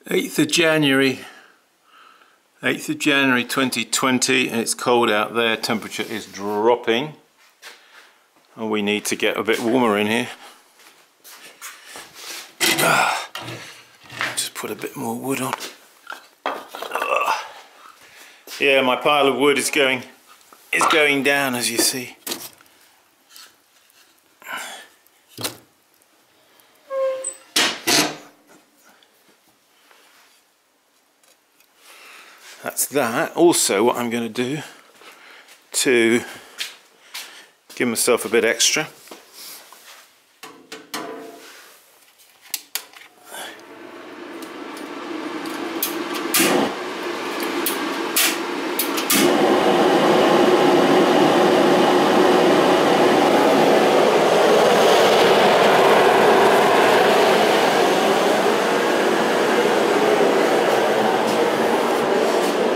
8th of January 2020, and it's cold out there. Temperature is dropping and we need to get a bit warmer in here. Just put a bit more wood on. Yeah, my pile of wood is going down, as you see. That's that. Also, what I'm going to do to give myself a bit extra,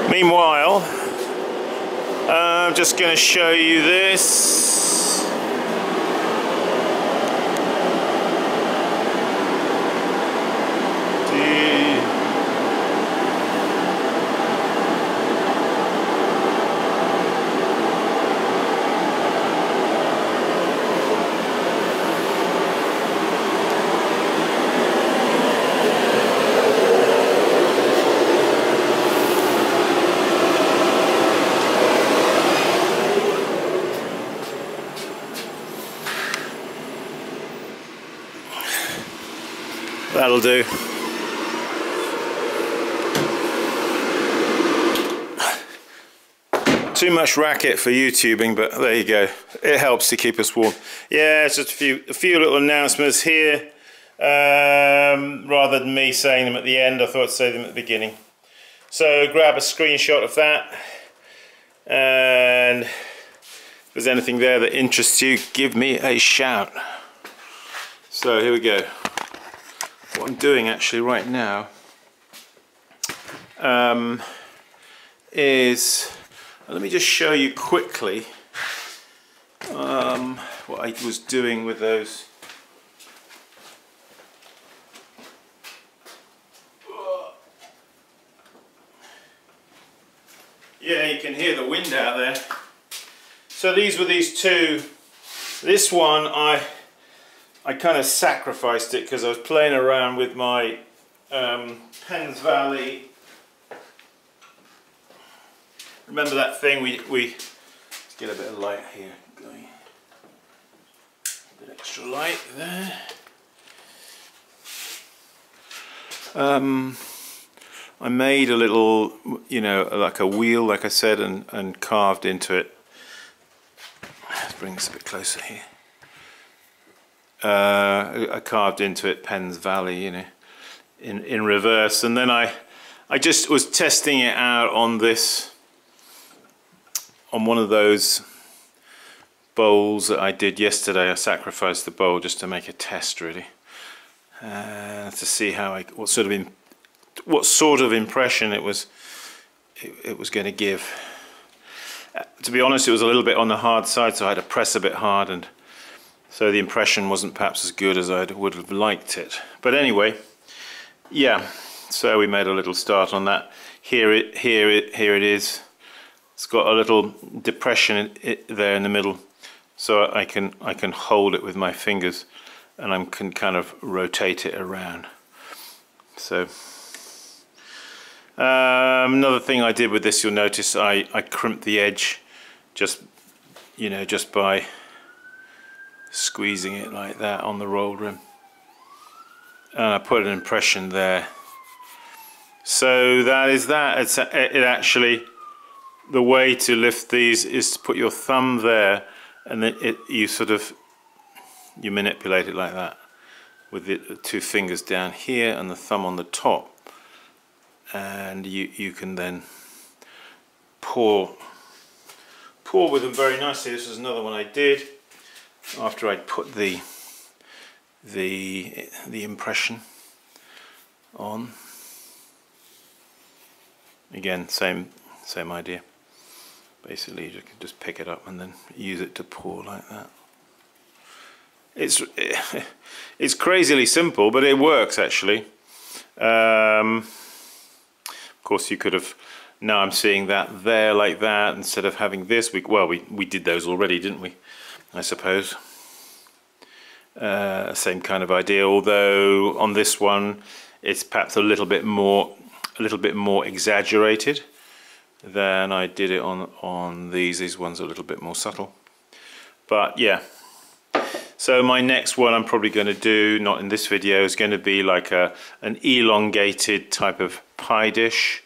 meanwhile, I'm just going to show you this. That'll do. Too much racket for YouTubing, but there you go. It helps to keep us warm. Yeah, it's just a few little announcements here. Rather than me saying them at the end, I thought I'd say them at the beginning. So grab a screenshot of that, and if there's anything there that interests you, give me a shout. So here we go. What I'm doing actually right now is, let me just show you quickly what I was doing with those. Yeah, you can hear the wind out there. So these were these two. This one I kind of sacrificed it because I was playing around with my Penns Valley. Remember that thing we let's get a bit of light here going. A bit extra light there. I made a little, you know, like a wheel, like I said, and carved into it. Let's bring this a bit closer here. I carved into it Penns Valley, you know, in reverse, and then I just was testing it out on one of those bowls that I did yesterday. I sacrificed the bowl just to make a test, really, to see how what sort of impression it was going to give. To be honest, it was a little bit on the hard side, so I had to press a bit hard, and so the impression wasn't perhaps as good as I would have liked it. But anyway, yeah, so we made a little start on that. Here it is. It's got a little depression there in the middle, so I can hold it with my fingers, and I can kind of rotate it around. So another thing I did with this, you'll notice I crimped the edge just by squeezing it like that on the rolled rim, and I put an impression there. So that is that. It actually, the way to lift these is to put your thumb there, and then you manipulate it like that with the two fingers down here and the thumb on the top, and you can then pour with them very nicely. This is another one I did after I'd put the impression on. Again, same idea. Basically, you can just pick it up and then use it to pour like that. It's crazily simple, but it works actually. Of course, you could have. Now I'm seeing that there like that instead of having this. We did those already, didn't we? I suppose. Same kind of idea. Although on this one, it's perhaps a little bit more exaggerated than I did it on these. These ones are a little bit more subtle. But yeah. So my next one I'm probably going to do, not in this video, is going to be like an elongated type of pie dish,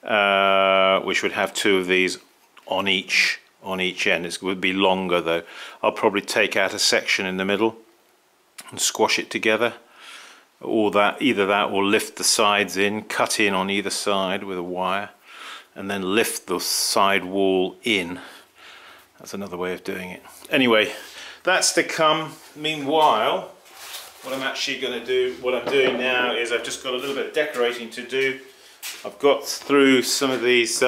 which would have two of these on each end. It would be longer though. I'll probably take out a section in the middle and squash it together. Or either that or lift the sides in, cut in on either side with a wire, and then lift the side wall in. That's another way of doing it. Anyway, that's to come. Meanwhile, what I'm doing now is I've just got a little bit of decorating to do. I've got through some of these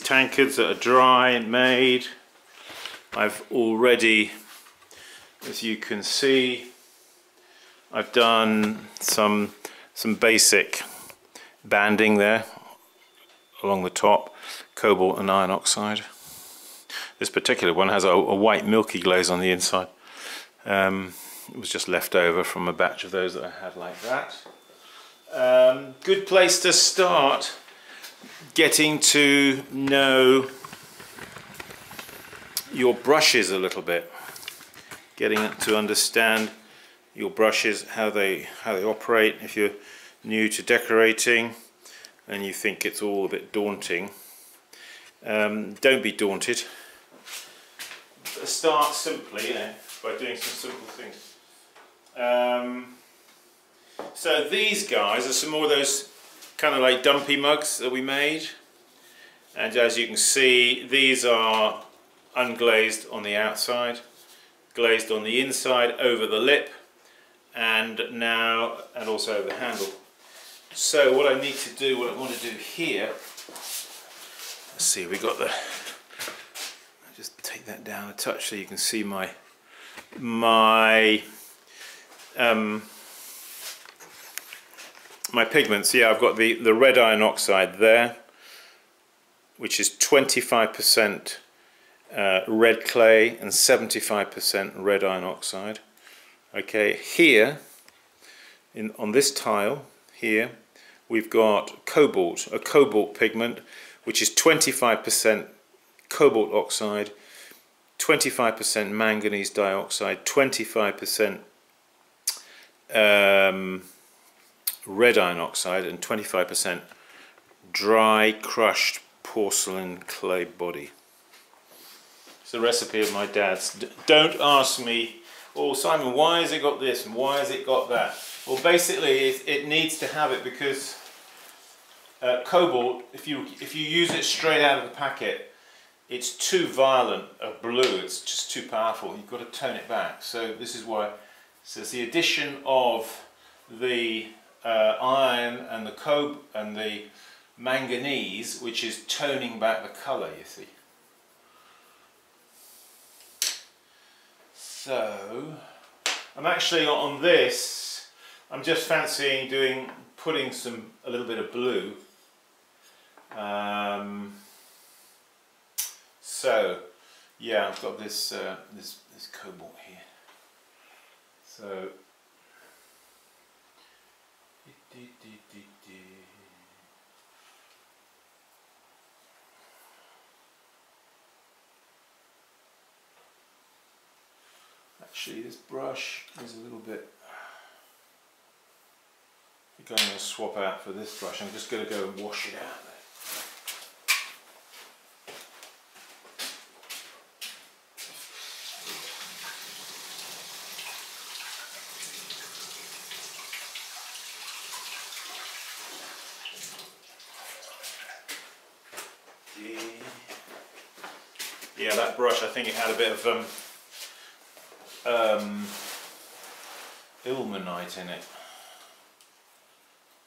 tankards that are dry and made. I've already, as you can see, I've done some basic banding there along the top, cobalt and iron oxide. This particular one has a white milky glaze on the inside. It was just left over from a batch of those that I had like that. Good place to start getting to know your brushes a little bit, getting to understand your brushes, how they operate. If you're new to decorating and you think it's all a bit daunting, don't be daunted. Start simply, by doing some simple things. So these guys are some more of those kind of like dumpy mugs that we made, and as you can see, these are unglazed on the outside, glazed on the inside over the lip, and also over the handle. So what I need to do, what I want to do here, let's see, we got the, just take that down a touch so you can see my pigments. Yeah, I've got the red iron oxide there, which is 25% red clay and 75% red iron oxide. Okay, here on this tile here we've got a cobalt pigment, which is 25% cobalt oxide, 25% manganese dioxide, 25% red iron oxide, and 25% dry crushed porcelain clay body. It's the recipe of my dad's. Don't ask me, oh Simon, why has it got this and why has it got that? Well, basically it needs to have it because cobalt, if you use it straight out of the packet, it's too violent a blue, it's just too powerful. You've got to tone it back. So this is why. So it's the addition of the iron and the manganese, which is toning back the colour, you see. So I'm actually on this, I'm just fancying putting a little bit of blue. So yeah, I've got this this cobalt here. So actually this brush is a little bit, I think I'm going to swap out for this brush. I'm just going to go and wash it out there. Yeah, that brush, I think it had a bit of ilmenite in it.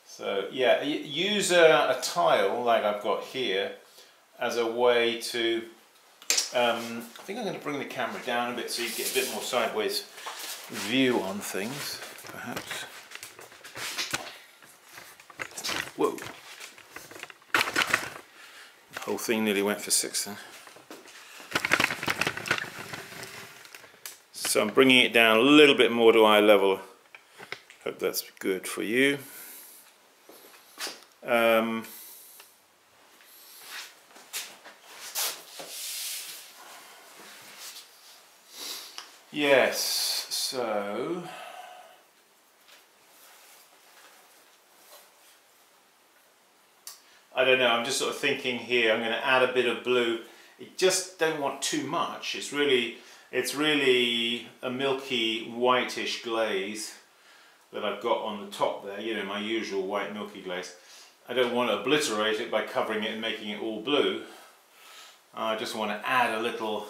So yeah, use a tile like I've got here as a way to, I think I'm going to bring the camera down a bit so you get a bit more sideways view on things, perhaps. Whoa. The whole thing nearly went for 6 then. So I'm bringing it down a little bit more to eye level. Hope that's good for you. Yes, so I don't know, I'm just sort of thinking here, I'm going to add a bit of blue. I just don't want too much. It's really a milky whitish glaze that I've got on the top there, you know, my usual white milky glaze. I don't want to obliterate it by covering it and making it all blue. I just want to add a little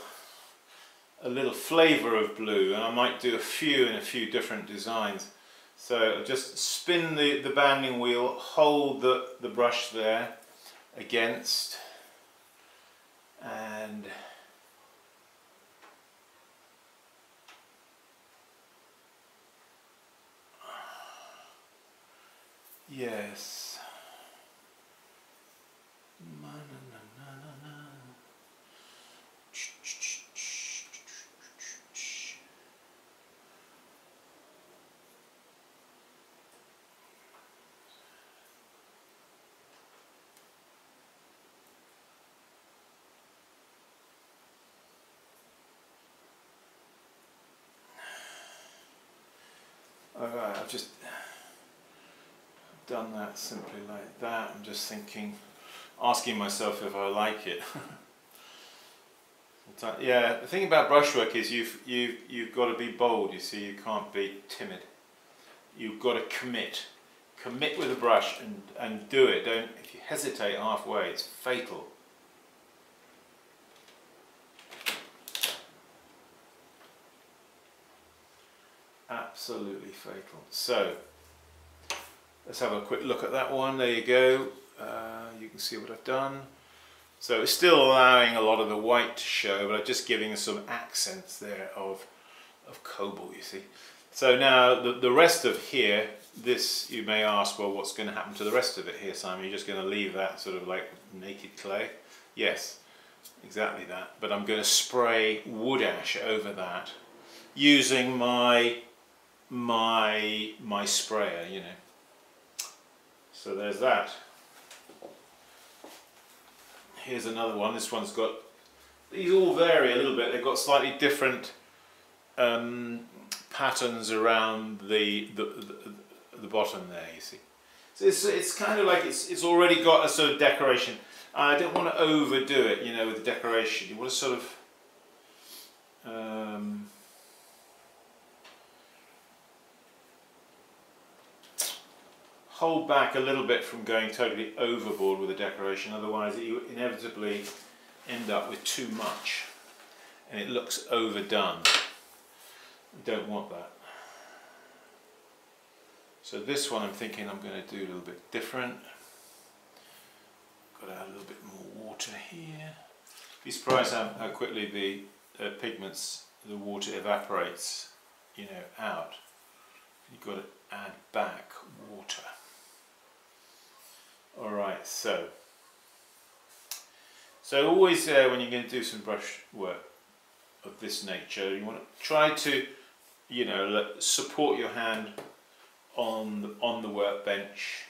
flavour of blue, and I might do a few different designs. So just spin the banding wheel, hold the brush there against, and yes. Alright, I've just done that simply like that. I'm just thinking, asking myself if I like it. Yeah, the thing about brushwork is you've got to be bold. You see, you can't be timid. You've got to commit with a brush and do it. If you hesitate halfway, it's fatal. Absolutely fatal. So let's have a quick look at that one. There you go. You can see what I've done. So it's still allowing a lot of the white to show, but I'm just giving some accents there of cobalt, you see. So now the rest of here, this, you may ask, well, what's going to happen to the rest of it here, Simon? You're just going to leave that sort of like naked clay? Yes, exactly that. But I'm going to spray wood ash over that using my sprayer, you know. So there's that. Here's another one. This one's got, these all vary a little bit. They've got slightly different patterns around the bottom there, you see. So it's kind of like it's already got a sort of decoration. I don't want to overdo it, you know, with the decoration. You want to sort of hold back a little bit from going totally overboard with the decoration, otherwise you inevitably end up with too much and it looks overdone. You don't want that. So this one I'm thinking I'm going to do a little bit different. Got to add a little bit more water here. Be surprised how quickly the pigments, the water evaporates, you know, out. You've got to add back water. Alright, so always when you're going to do some brush work of this nature, you want to try to, you know, support your hand on the workbench.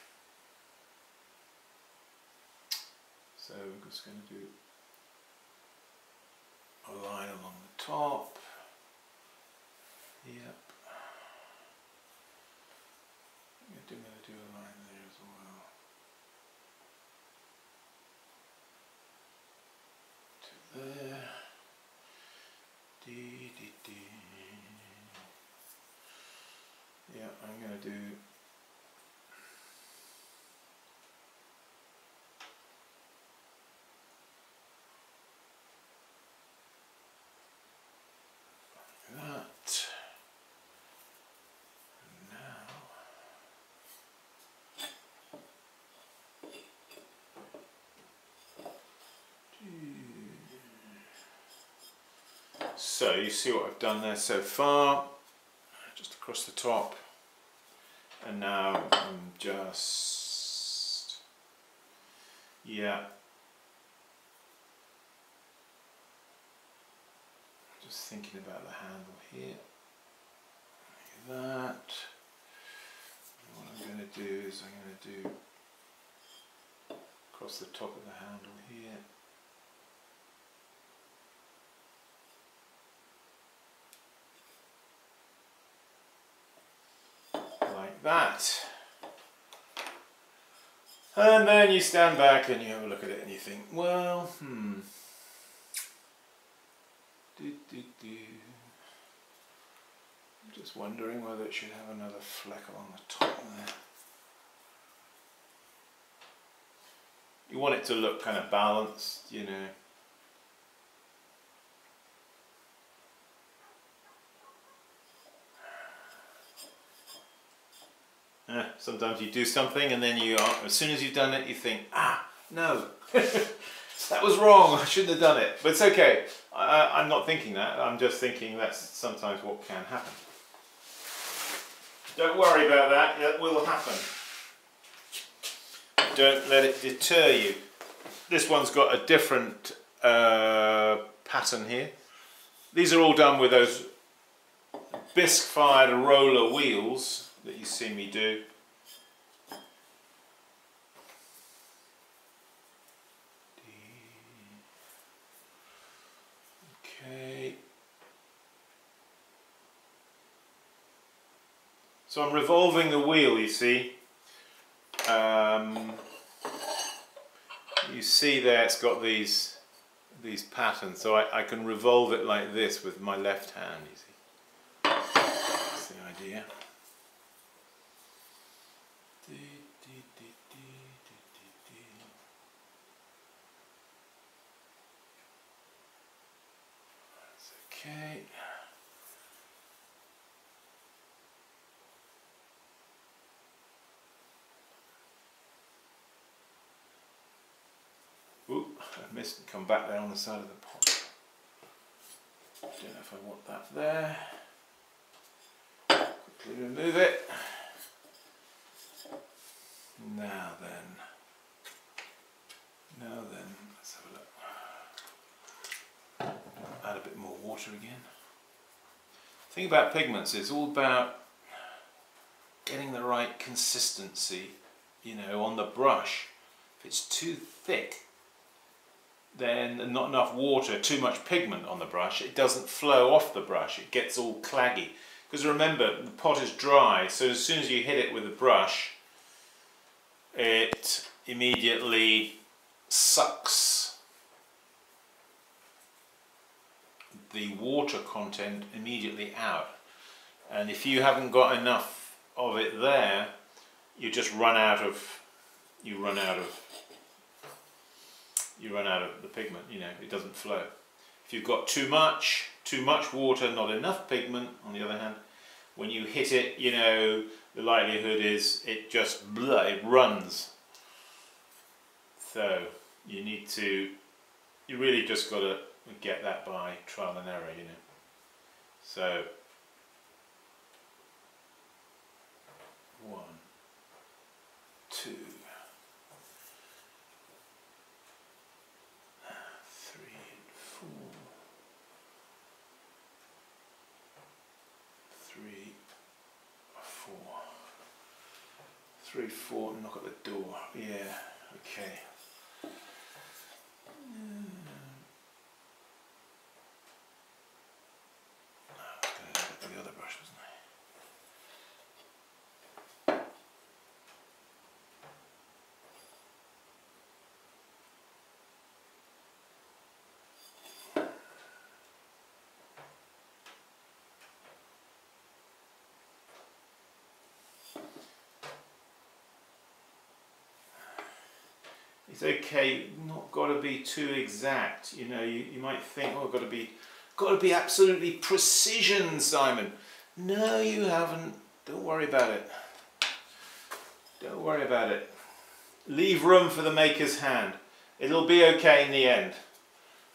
So we're just going to do a line along the top. Yep. I'm going to do a line there as well. To there. Dee, dee, dee. Yeah, I'm going to do that. So you see what I've done there so far, just across the top, and now I'm just Yeah. Just thinking about the handle here. Like that. What I'm going to do is I'm going to do across the top of the handle here. Like that. And then you stand back and you have a look at it and you think, well, I'm just wondering whether it should have another fleck along the top there. You want it to look kind of balanced, you know. Sometimes you do something and then as soon as you've done it, you think, no, that was wrong, I shouldn't have done it. But it's okay, I'm not thinking that, I'm just thinking that's sometimes what can happen. Don't worry about that, it will happen. Don't let it deter you. This one's got a different pattern here. These are all done with those bisque-fired roller wheels that you see me do. Okay. So I'm revolving the wheel, you see. You see there it's got these patterns, so I can revolve it like this with my left hand, you see. That's the idea. That's okay. Oop, I missed and come back there on the side of the pot. Don't know if I want that there. Quickly remove it. Now then, let's have a look. Add a bit more water again. The thing about pigments is all about getting the right consistency, you know, on the brush. If it's too thick, then not enough water, too much pigment on the brush, it doesn't flow off the brush, it gets all claggy. Because remember, the pot is dry, so as soon as you hit it with a brush, it immediately sucks the water content immediately out. And if you haven't got enough of it there, you just run out of the pigment, you know, it doesn't flow. If you've got too much water, not enough pigment, on the other hand, when you hit it, you know, the likelihood is it just it runs. So you really just got to get that by trial and error, you know. So 1, 2, 3, 4, 3, 4, 3, 4, knock at the door. Yeah, okay. The other brush, wasn't I? It's okay, not got to be too exact. You know, you might think, oh, got to be absolutely precision, Simon. No, you haven't. Don't worry about it. Don't worry about it. Leave room for the maker's hand. It'll be okay in the end.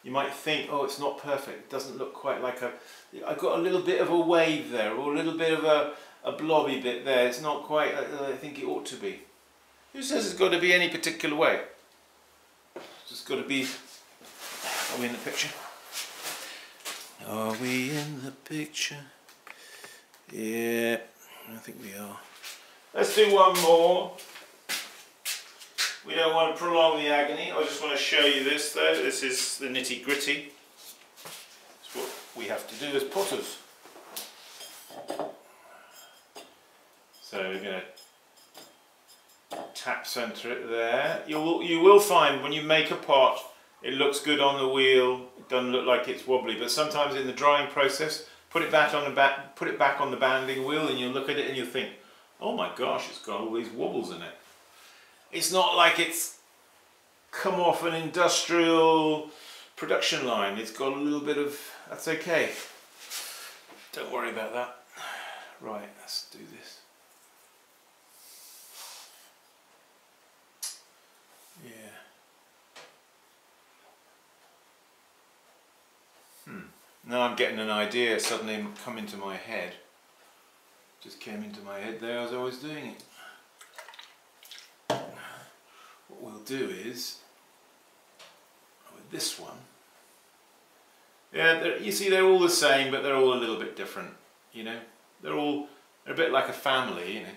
You might think, oh, it's not perfect. It doesn't look quite like I've got a little bit of a wave there, or a little bit of a blobby bit there. It's not quite like I think it ought to be. Who says it's got to be any particular way? Just got to be... Are we in the picture? Are we in the picture? Yeah, I think we are. Let's do one more. We don't want to prolong the agony. I just want to show you this though. This is the nitty gritty. It's what we have to do as potters. So we're going to tap centre it there. You will find when you make a pot, it looks good on the wheel. It doesn't look like it's wobbly, but sometimes in the drying process, put it back on the banding wheel, and you'll look at it and you'll think, oh my gosh, it's got all these wobbles in it. It's not like it's come off an industrial production line. It's got a little bit of... That's okay. Don't worry about that. Right, let's do this. Yeah. Now I'm getting an idea suddenly come into my head. Just came into my head there as I was doing it. What we'll do is, with this one, yeah, you see they're all the same, but they're all a little bit different, you know. They're a bit like a family, you know.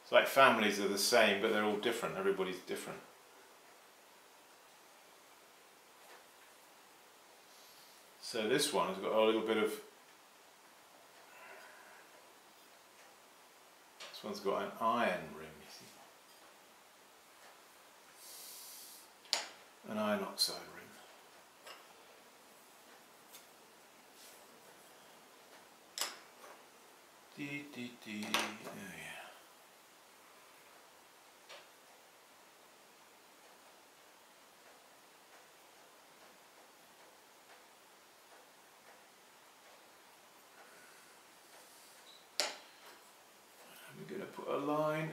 It's like families are the same, but they're all different. Everybody's different. So this one has got a little bit of... This one's got an iron rim, you see. An iron oxide rim. Oh yeah. We're going to put a line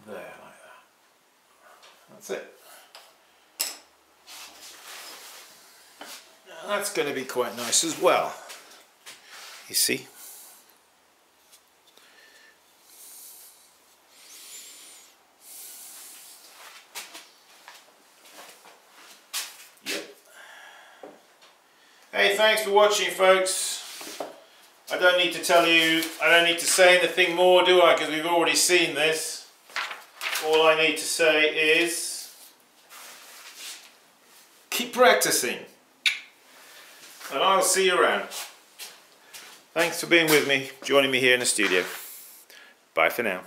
there like that. That's it. Now that's going to be quite nice as well. You see? Yep. Hey, thanks for watching, folks. I don't need to tell you, I don't need to say anything more, do I? Because we've already seen this. All I need to say is keep practicing. And I'll see you around. Thanks for being with me, joining me here in the studio. Bye for now.